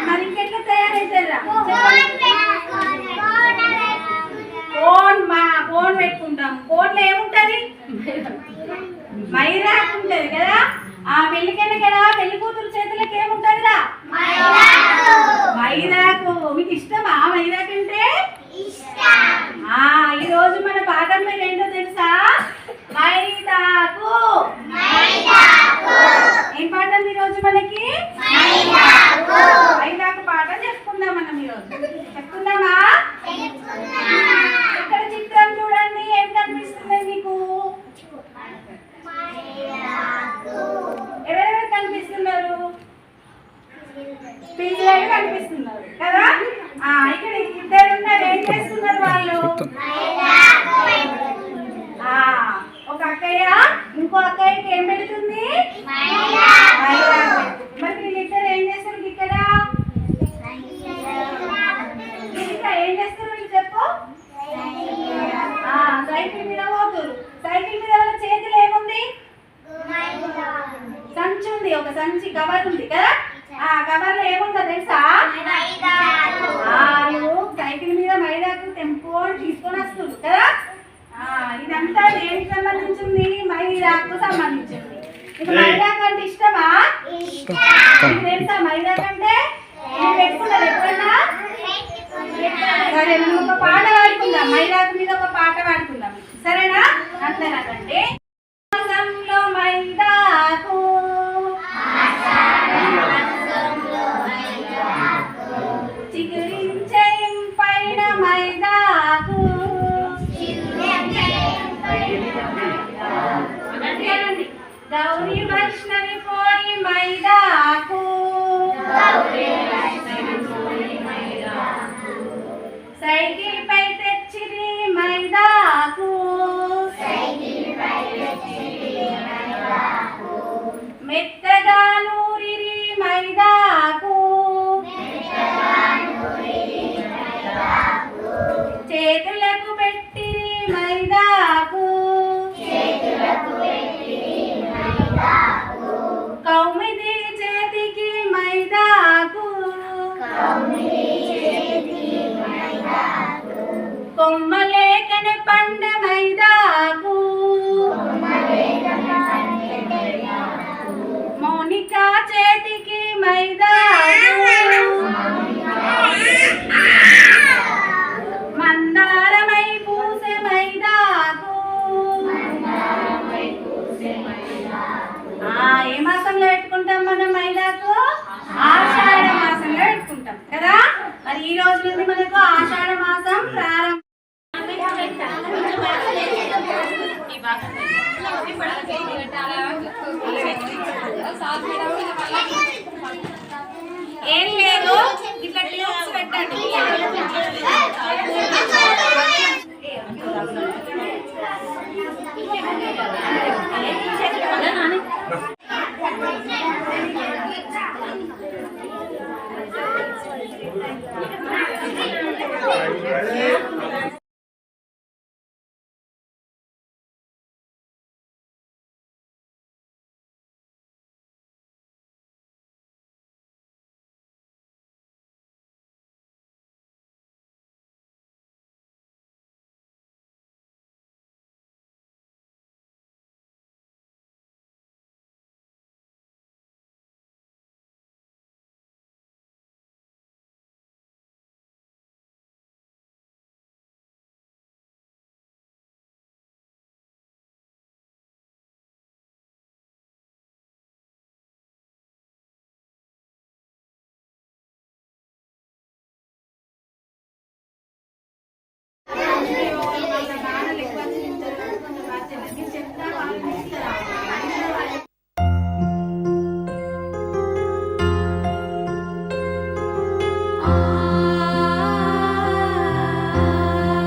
మరి ఇంకెట్లా తయారైతారా? ఫోన్ పెట్టుకుంటాం. ఫోన్లో ఏముంటది? మైదాకు ఉంటది కదా. ఆ పెళ్లికైనా కదా పెళ్లి కూతురు చేతులకు ఏముంటదిరా? మైదాకు. మీకు ఇష్టమా మైదాకు అంటే? ఈ రోజు మన పాఠం పేరు ఏంటో తెలుసా? మైదాకు. ఏం పాఠం ఈరోజు మనకి? మైదాకు పాఠం చెప్పుకుందాం మనం ఈరోజు. చెప్పుకుందామా? ఇక్కడ చిత్రం చూడండి, ఏం కనిపిస్తుంది మీకు? ఎవరెవరు కనిపిస్తున్నారు? పిల్లలు కనిపిస్తున్నారు కదా. ఇక్కడ ఇద్దరు ఉన్నారు. ఏం చేస్తున్నారు వాళ్ళు? ఒక అక్కయ్య ఇంకో అక్కయ్యకి ఏం పెడుతుంది? మరి వీళ్ళిద్దరు ఏం చేస్తారు ఇక్కడ? ఏం చేస్తారు వీళ్ళు చెప్పు? సైకిల్ మీద పోతురు. సైకిల్ మీద వాళ్ళ చేతులు ఏముంది? సంచి ఉంది. ఒక సంచి కవర్ ఉంది కదా. ఆ కవర్ లో ఏముందో తెలుసా? సైకిల్ మీద మైదాకు తెంపుకొని తీసుకొని వస్తుంది కదా. ఇదంతా దేనికి సంబంధించింది? మైదాకు సంబంధించింది. మీకు మైదాకు అంటే ఇష్టమా? తెలుసా మైదాకు అంటే? పెట్టుకున్నారు ఎప్పుడన్నా? సరే, మనం ఒక పాట పాడుకుందాం. మైదాకు మీద ఒక పాట పాడుకుందాం, సరేనా? అంతేనాకంటే మైదాకు చిగురించే పైన మైదాకు గౌరీ వైష్ణవి పోయి మైదాకు సైకిల్ పై తెచ్చిరి మైదాకు మెత్తగా నూరిరి మైదాకు చేతులకు పెట్టిరి మైదాకు కౌమిది చేతికి మైదాకు కొమ్మలేకన పండ మైదాకు మౌనిక చేతికి మైదాకు మందారమై పూసే మైదాకు. ఏ మాసంలో పెట్టుకుంటాం మనం మైదాకు? ఆషాఢ మాసంలో పెట్టుకుంటాం కదా. మరి ఈ రోజు నుండి మనకు ఆషాఢ మాసం ప్రారంభం. ఏం లేదు, ఇట్లా ట్యూబ్స్ పెట్టండి.